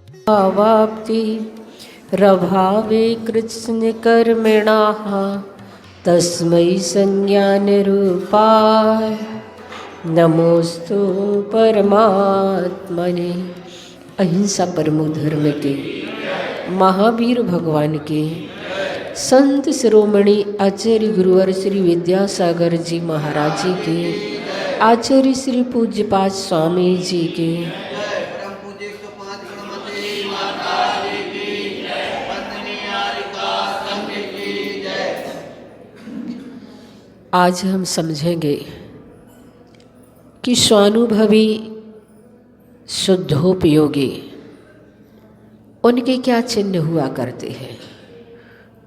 वाप्ति रभावे कृत्स्नकर्मिणाः तस्मै संज्ञानरूपाय नमोस्तु परमात्मने। अहिंसा परमो धर्म के महावीर भगवान के संत शिरोमणि आचार्य गुरुवर श्री विद्यासागर जी महाराज जी के, आचार्य श्री पूज्यपाद स्वामी जी के, आज हम समझेंगे कि स्वानुभवी शुद्धोपयोगी उनके क्या चिन्ह हुआ करते हैं,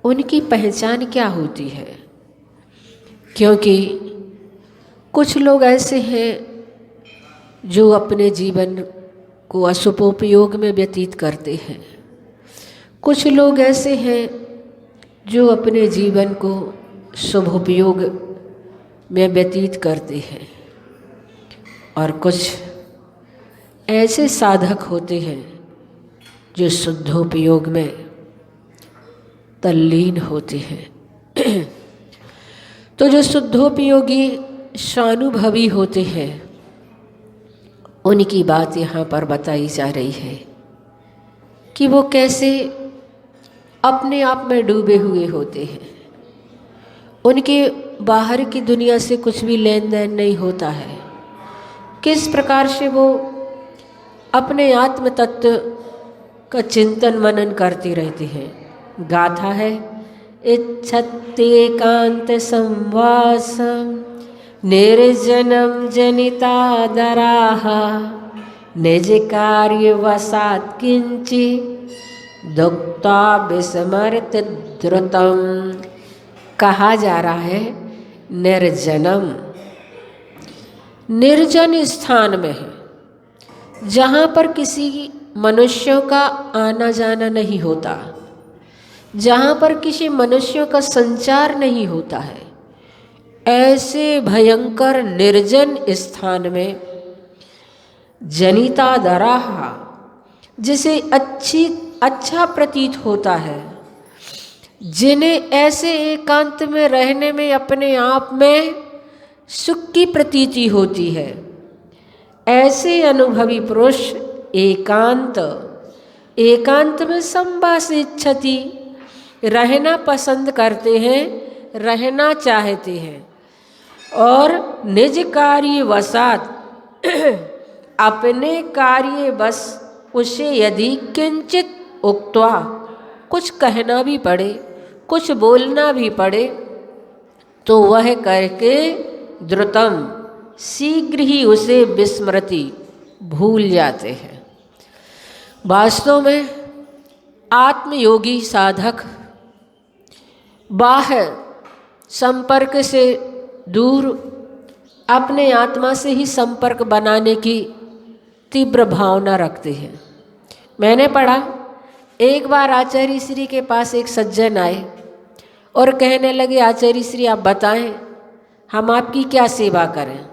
उनकी पहचान क्या होती है। क्योंकि कुछ लोग ऐसे हैं जो अपने जीवन को अशुभोपयोग में व्यतीत करते हैं, कुछ लोग ऐसे हैं जो अपने जीवन को शुभोपयोग में व्यतीत करते हैं, और कुछ ऐसे साधक होते हैं जो शुद्धोपयोग में तल्लीन होते हैं। तो जो शुद्धोपयोगी स्वानुभवी होते हैं उनकी बात यहाँ पर बताई जा रही है कि वो कैसे अपने आप में डूबे हुए होते हैं। उनके बाहर की दुनिया से कुछ भी लेन देन नहीं होता है। किस प्रकार से वो अपने आत्म तत्व का चिंतन मनन करते रहते हैं। गाथा है, इच्छत्येकांत संवासम निर्जनम जनितादराः निज कार्य वसात किंचि दुक्ता विस्मृत द्रुतम। कहा जा रहा है निर्जनम, निर्जन स्थान में है जहाँ पर किसी मनुष्यों का आना जाना नहीं होता, जहाँ पर किसी मनुष्यों का संचार नहीं होता है। ऐसे भयंकर निर्जन स्थान में जनितादराः, जिसे अच्छा प्रतीत होता है, जिन्हें ऐसे एकांत में रहने में अपने आप में सुख की प्रतीति होती है, ऐसे अनुभवी पुरुष एकांत में संवासिच्छति, रहना पसंद करते हैं, रहना चाहते हैं। और निज कार्य वसात, अपने कार्य बस उसे यदि किंचित उक्त्वा, कुछ कहना भी पड़े, कुछ बोलना भी पड़े, तो वह करके द्रुतम, शीघ्र ही उसे विस्मृति, भूल जाते हैं। वास्तव में आत्मयोगी साधक बाह्य संपर्क से दूर अपने आत्मा से ही संपर्क बनाने की तीव्र भावना रखते हैं। मैंने पढ़ा, एक बार आचार्य श्री के पास एक सज्जन आए और कहने लगे, आचार्य श्री आप बताएं हम आपकी क्या सेवा करें।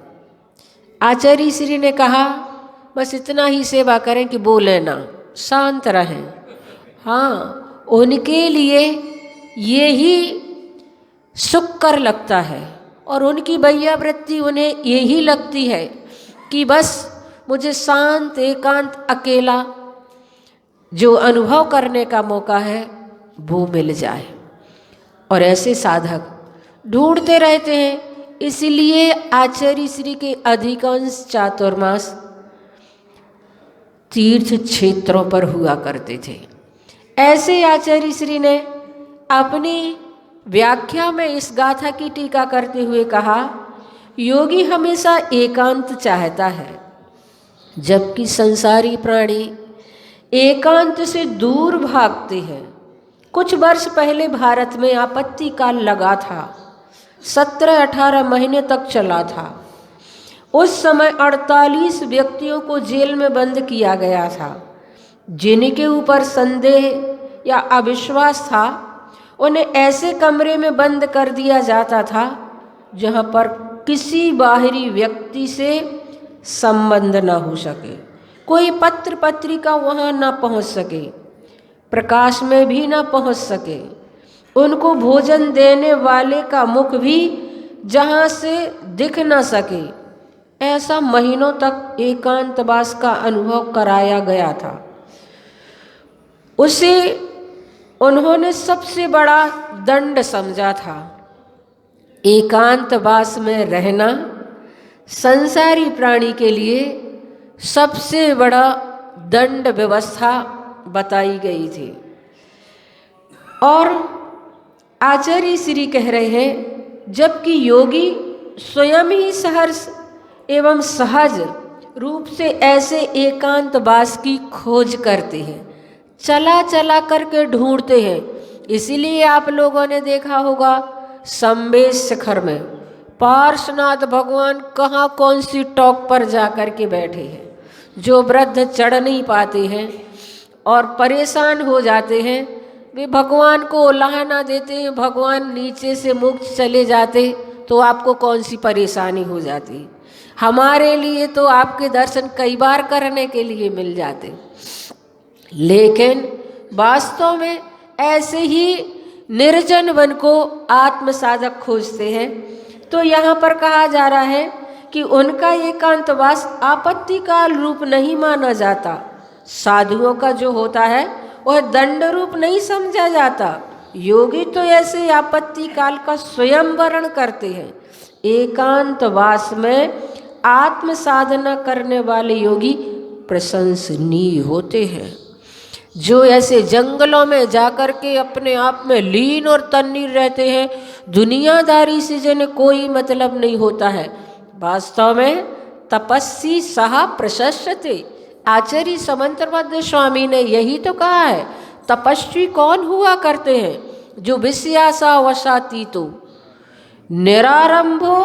आचार्य श्री ने कहा, बस इतना ही सेवा करें कि बोले ना, शांत रहें। हाँ, उनके लिए ये ही सुखकर लगता है और उनकी वैयावृत्ति उन्हें यही लगती है कि बस मुझे शांत एकांत अकेला जो अनुभव करने का मौका है वो मिल जाए। और ऐसे साधक ढूंढते रहते हैं। इसलिए आचार्य श्री के अधिकांश चातुर्मास तीर्थ क्षेत्रों पर हुआ करते थे। ऐसे आचार्य श्री ने अपनी व्याख्या में इस गाथा की टीका करते हुए कहा, योगी हमेशा एकांत चाहता है, जबकि संसारी प्राणी एकांत से दूर भागते हैं। कुछ वर्ष पहले भारत में आपत्ति काल लगा था, 17-18 महीने तक चला था। उस समय 48 व्यक्तियों को जेल में बंद किया गया था। जिनके ऊपर संदेह या अविश्वास था उन्हें ऐसे कमरे में बंद कर दिया जाता था जहाँ पर किसी बाहरी व्यक्ति से संबंध न हो सके, कोई पत्र पत्रिका वहाँ ना पहुँच सके, प्रकाश में भी ना पहुँच सके, उनको भोजन देने वाले का मुख भी जहाँ से दिख ना सके, ऐसा महीनों तक एकांतवास का अनुभव कराया गया था। उसे उन्होंने सबसे बड़ा दंड समझा था। एकांतवास में रहना संसारी प्राणी के लिए सबसे बड़ा दंड व्यवस्था बताई गई थी। और आचार्य श्री कह रहे हैं, जबकि योगी स्वयं ही सहर्ष एवं सहज रूप से ऐसे एकांतवास की खोज करते हैं, चला चला करके ढूंढते हैं। इसीलिए आप लोगों ने देखा होगा संवेश शिखर में पार्श्वनाथ भगवान कहाँ कौन सी टॉक पर जा कर के बैठे हैं। जो वृद्ध चढ़ नहीं पाते हैं और परेशान हो जाते हैं, वे भगवान को उलाहना देते हैं, भगवान नीचे से मुक्त चले जाते तो आपको कौन सी परेशानी हो जाती। हमारे लिए तो आपके दर्शन कई बार करने के लिए मिल जाते। लेकिन वास्तव में ऐसे ही निर्जन वन को आत्म साधक खोजते हैं। तो यहाँ पर कहा जा रहा है कि उनका एकांतवास आपत्ति काल रूप नहीं माना जाता। साधुओं का जो होता है वह दंड रूप नहीं समझा जाता। योगी तो ऐसे आपत्ति काल का स्वयं वर्ण करते हैं। एकांतवास में आत्म साधना करने वाले योगी प्रशंसनीय होते हैं। जो ऐसे जंगलों में जाकर के अपने आप में लीन और तन्नीर रहते हैं, दुनियादारी से जिन्हें कोई मतलब नहीं होता है, वास्तव में तपस्वी सहा प्रशस्यते। आचार्य समंतरबद्ध स्वामी ने यही तो कहा है। तपस्वी कौन हुआ करते हैं? जो विषयासा वशातीतो निरारंभो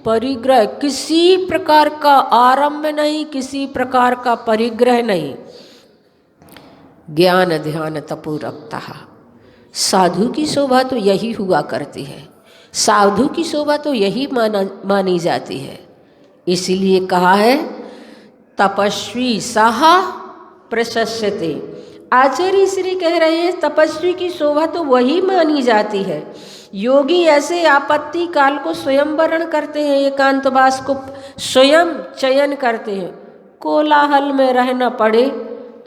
परिग्रह, किसी प्रकार का आरंभ नहीं, किसी प्रकार का परिग्रह नहीं, ज्ञान ध्यान तपोरक्ता। साधु की शोभा तो यही हुआ करती है, साधु की शोभा तो यही मानी जाती है। इसीलिए कहा है तपस्वी साहा प्रशस्यते। आचार्य श्री कह रहे हैं तपस्वी की शोभा तो वही मानी जाती है। योगी ऐसे आपत्ति काल को स्वयं वर्ण करते हैं, एकांतवास को स्वयं चयन करते हैं। कोलाहल में रहना पड़े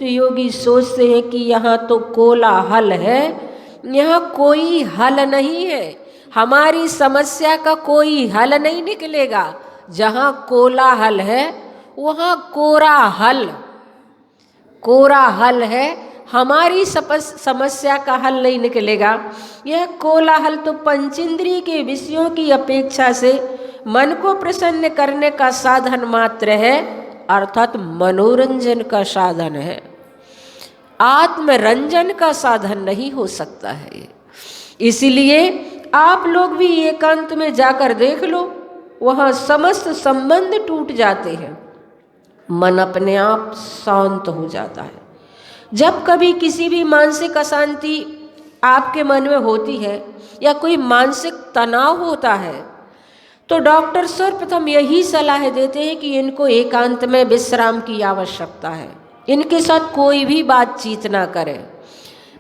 तो योगी सोचते हैं कि यहाँ तो कोलाहल है, यहाँ कोई हल नहीं है, हमारी समस्या का कोई हल नहीं निकलेगा। जहाँ कोलाहल है वहाँ कोरा हल है, हमारी समस्या का हल नहीं निकलेगा। यह कोलाहल तो पंचेंद्रिय के विषयों की अपेक्षा से मन को प्रसन्न करने का साधन मात्र है, अर्थात मनोरंजन का साधन है, आत्मरंजन का साधन नहीं हो सकता है। इसलिए आप लोग भी एकांत में जाकर देख लो, वहाँ समस्त संबंध टूट जाते हैं, मन अपने आप शांत हो जाता है। जब कभी किसी भी मानसिक अशांति आपके मन में होती है या कोई मानसिक तनाव होता है, तो डॉक्टर सर्वप्रथम यही सलाह देते हैं कि इनको एकांत में विश्राम की आवश्यकता है। इनके साथ कोई भी बातचीत ना करें,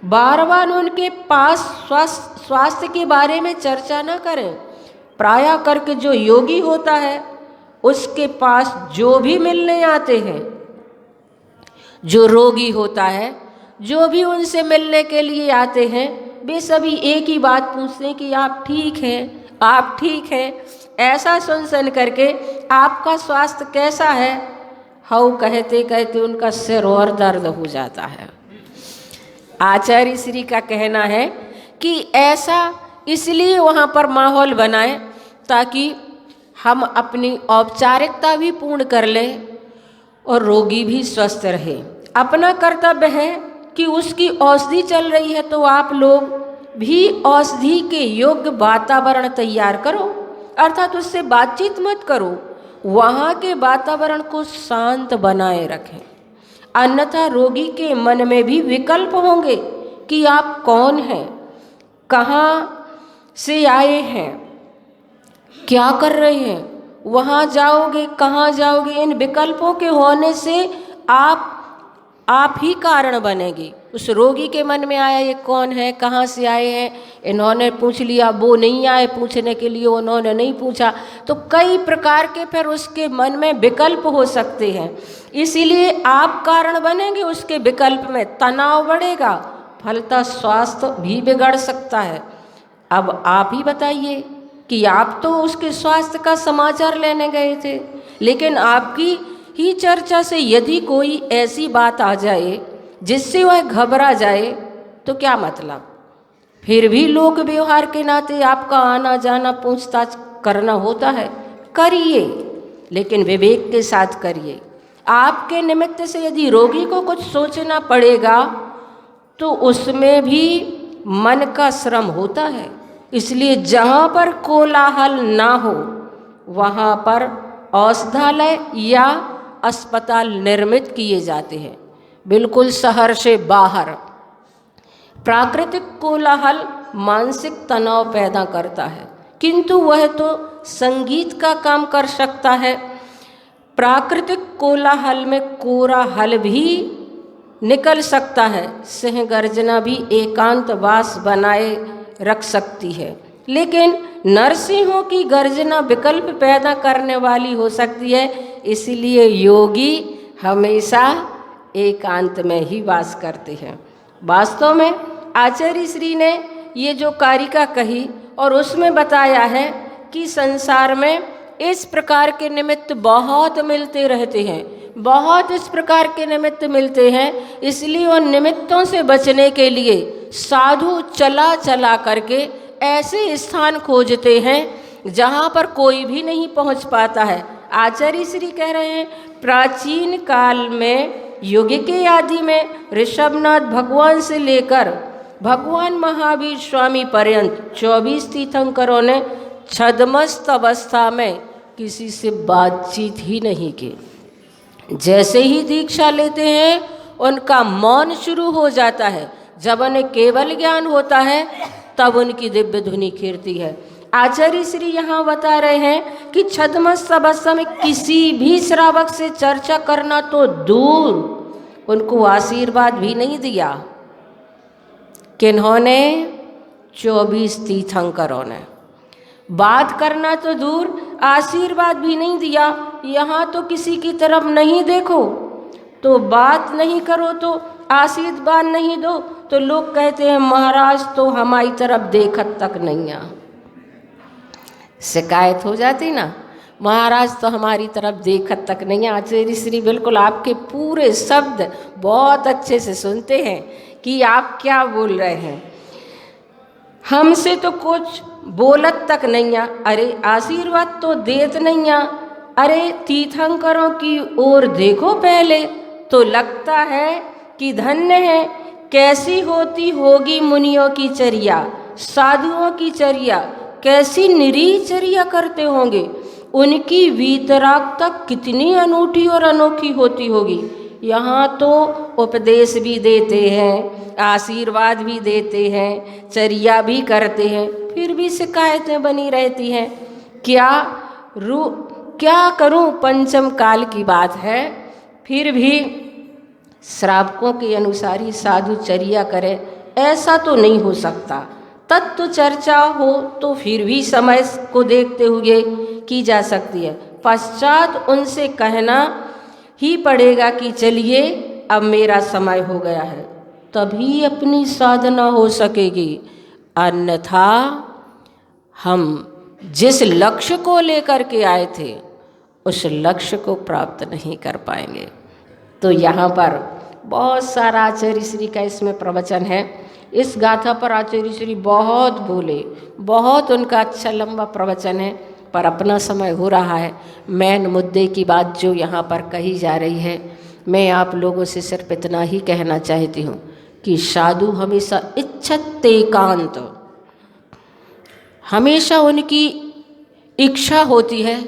बार बार उनके पास स्वास्थ्य के बारे में चर्चा ना करें। प्रायः करके जो योगी होता है उसके पास जो भी मिलने आते हैं, जो रोगी होता है, जो भी उनसे मिलने के लिए आते हैं, वे सभी एक ही बात पूछते हैं कि आप ठीक हैं, आप ठीक हैं। ऐसा सुन करके आपका स्वास्थ्य कैसा है, हाउ कहते कहते उनका सिर और दर्द हो जाता है। आचार्य श्री का कहना है कि ऐसा इसलिए वहाँ पर माहौल बनाए ताकि हम अपनी औपचारिकता भी पूर्ण कर लें और रोगी भी स्वस्थ रहे। अपना कर्तव्य है कि उसकी औषधि चल रही है तो आप लोग भी औषधि के योग्य वातावरण तैयार करो, अर्थात उससे बातचीत मत करो, वहाँ के वातावरण को शांत बनाए रखें। अन्यथा रोगी के मन में भी विकल्प होंगे कि आप कौन हैं, कहाँ से आए हैं, क्या कर रहे हैं, वहाँ जाओगे, कहाँ जाओगे। इन विकल्पों के होने से आप ही कारण बनेंगे। उस रोगी के मन में आया ये कौन है, कहाँ से आए हैं, इन्होंने पूछ लिया, वो नहीं आए पूछने के लिए, उन्होंने नहीं पूछा, तो कई प्रकार के फिर उसके मन में विकल्प हो सकते हैं। इसीलिए आप कारण बनेंगे, उसके विकल्प में तनाव बढ़ेगा, फलतः स्वास्थ्य भी बिगड़ सकता है। अब आप ही बताइए कि आप तो उसके स्वास्थ्य का समाचार लेने गए थे, लेकिन आपकी ही चर्चा से यदि कोई ऐसी बात आ जाए जिससे वह घबरा जाए तो क्या मतलब। फिर भी लोक व्यवहार के नाते आपका आना जाना पूछताछ करना होता है, करिए, लेकिन विवेक के साथ करिए। आपके निमित्त से यदि रोगी को कुछ सोचना पड़ेगा तो उसमें भी मन का श्रम होता है। इसलिए जहाँ पर कोलाहल ना हो वहाँ पर औषधालय या अस्पताल निर्मित किए जाते हैं, बिल्कुल शहर से बाहर। प्राकृतिक कोलाहल मानसिक तनाव पैदा करता है, किंतु वह तो संगीत का काम कर सकता है। प्राकृतिक कोलाहल में कोलाहल भी निकल सकता है, सिंह गर्जना भी एकांतवास बनाए रख सकती है, लेकिन नरसिंहों की गर्जना विकल्प पैदा करने वाली हो सकती है। इसलिए योगी हमेशा एकांत में ही वास करते हैं। वास्तव में आचार्य श्री ने ये जो कारिका कही और उसमें बताया है कि संसार में इस प्रकार के निमित्त बहुत मिलते रहते हैं, बहुत इस प्रकार के निमित्त मिलते हैं। इसलिए उन निमित्तों से बचने के लिए साधु चला चला करके ऐसे स्थान खोजते हैं जहाँ पर कोई भी नहीं पहुँच पाता है। आचार्य श्री कह रहे हैं प्राचीन काल में युग के आदि में ऋषभनाथ भगवान से लेकर भगवान महावीर स्वामी पर्यंत 24 तीर्थंकरों ने छद्मस्त अवस्था में किसी से बातचीत ही नहीं की। जैसे ही दीक्षा लेते हैं उनका मौन शुरू हो जाता है। जब उन्हें केवल ज्ञान होता है तब उनकी दिव्य ध्वनि खिरती है। आचार्य श्री यहाँ बता रहे हैं कि छद्मस्त अवस्था में किसी भी श्रावक से चर्चा करना तो दूर, उनको आशीर्वाद भी नहीं दिया। किन्होंने? 24 तीर्थंकरों ने। बात करना तो दूर, आशीर्वाद भी नहीं दिया। यहाँ तो किसी की तरफ नहीं देखो तो बात नहीं करो तो आशीर्वाद नहीं दो तो लोग कहते हैं महाराज तो हमारी तरफ देखत तक नहीं आ। शिकायत हो जाती ना, महाराज तो हमारी तरफ देखत तक नहीं है। आचार्य श्री बिल्कुल आपके पूरे शब्द बहुत अच्छे से सुनते हैं कि आप क्या बोल रहे हैं। हमसे तो कुछ बोलत तक नहीं आ, अरे आशीर्वाद तो देत नहीं आ, अरे तीर्थंकरों की ओर देखो पहले तो लगता है कि धन्य है। कैसी होती होगी मुनियों की चर्या, साधुओं की चर्या, कैसी निरीह चर्या करते होंगे। उनकी वीतरागता कितनी अनूठी और अनोखी होती होगी। यहाँ तो उपदेश भी देते हैं, आशीर्वाद भी देते हैं, चर्या भी करते हैं, फिर भी शिकायतें बनी रहती हैं। क्या करूं, पंचम काल की बात है, फिर भी श्रावकों के अनुसार ही साधु चर्या करे, ऐसा तो नहीं हो सकता। तत्व चर्चा हो तो फिर भी समय को देखते हुए की जा सकती है। पश्चात उनसे कहना ही पड़ेगा कि चलिए अब मेरा समय हो गया है, तभी अपनी साधना हो सकेगी। अन्यथा हम जिस लक्ष्य को लेकर के आए थे उस लक्ष्य को प्राप्त नहीं कर पाएंगे। तो यहाँ पर बहुत सारा आचार्य श्री का इसमें प्रवचन है। इस गाथा पर आचार्य श्री बहुत बोले, बहुत उनका अच्छा लंबा प्रवचन है, पर अपना समय हो रहा है। मेन मुद्दे की बात जो यहाँ पर कही जा रही है, मैं आप लोगों से सिर्फ इतना ही कहना चाहती हूँ कि साधु हमेशा इच्छत एकांत, हमेशा उनकी इच्छा होती है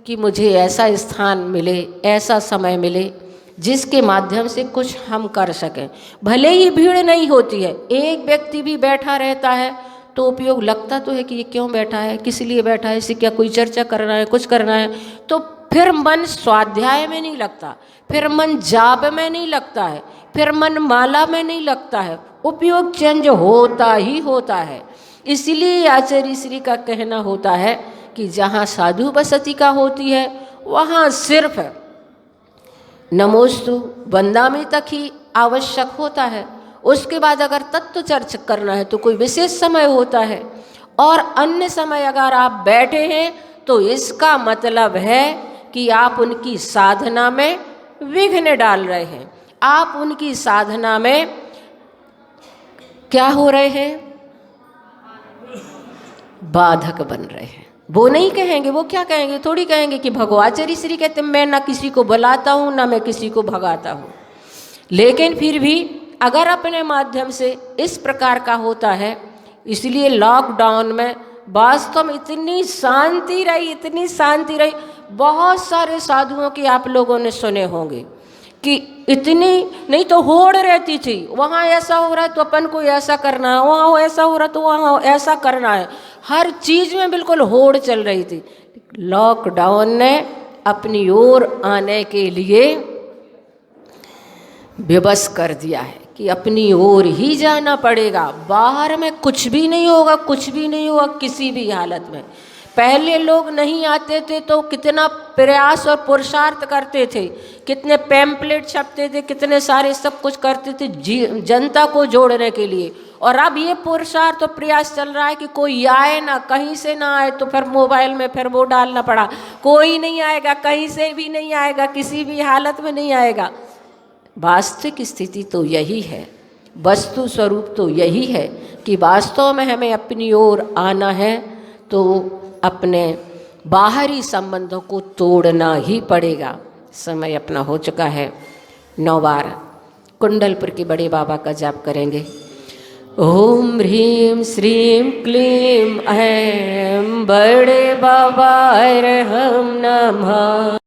कि मुझे ऐसा स्थान मिले, ऐसा समय मिले जिसके माध्यम से कुछ हम कर सकें। भले ही भीड़ नहीं होती है, एक व्यक्ति भी बैठा रहता है तो उपयोग लगता तो है कि ये क्यों बैठा है, किस लिए बैठा है, इसे क्या कोई चर्चा करना है, कुछ करना है, तो फिर मन स्वाध्याय में नहीं लगता, फिर मन जाप में नहीं लगता है, फिर मन माला में नहीं लगता है, उपयोग चेंज होता ही होता है। इसलिए आचार्य श्री का कहना होता है कि जहाँ साधु बसती का होती है वहाँ सिर्फ नमोस्तु वंदामी तक ही आवश्यक होता है। उसके बाद अगर तत्व चर्चा करना है तो कोई विशेष समय होता है, और अन्य समय अगर आप बैठे हैं तो इसका मतलब है कि आप उनकी साधना में विघ्न डाल रहे हैं, आप उनकी साधना में क्या हो रहे हैं, बाधक बन रहे हैं। वो नहीं कहेंगे, वो क्या कहेंगे, थोड़ी कहेंगे कि भगवाचार्य श्री कहते मैं ना किसी को बुलाता हूँ ना मैं किसी को भगाता हूँ। लेकिन फिर भी अगर अपने माध्यम से इस प्रकार का होता है, इसलिए लॉकडाउन में वास्तव में इतनी शांति रही, इतनी शांति रही। बहुत सारे साधुओं की आप लोगों ने सुने होंगे कि इतनी नहीं तो होड़ रहती थी, वहाँ ऐसा हो रहा है तो अपन को ऐसा करना है, वहाँ ऐसा हो रहा है तो वहाँ ऐसा करना है, हर चीज़ में बिल्कुल होड़ चल रही थी। लॉकडाउन ने अपनी ओर आने के लिए विवश कर दिया है कि अपनी ओर ही जाना पड़ेगा, बाहर में कुछ भी नहीं होगा, कुछ भी नहीं होगा किसी भी हालत में। पहले लोग नहीं आते थे तो कितना प्रयास और पुरुषार्थ करते थे, कितने पैम्पलेट छपते थे, कितने सारे सब कुछ करते थे जनता को जोड़ने के लिए। और अब ये पुरुषार्थ और प्रयास चल रहा है कि कोई आए ना, कहीं से ना आए तो फिर मोबाइल में फिर वो डालना पड़ा, कोई नहीं आएगा, कहीं से भी नहीं आएगा, किसी भी हालत में नहीं आएगा। वास्तविक स्थिति तो यही है, वस्तु स्वरूप तो यही है कि वास्तव में हमें अपनी ओर आना है तो अपने बाहरी संबंधों को तोड़ना ही पड़ेगा। समय अपना हो चुका है। 9 बार कुंडलपुर के बड़े बाबा का जाप करेंगे। ओम ह्रीं श्रीं क्लीं ऐं बड़े बाबा अर्हं नमः।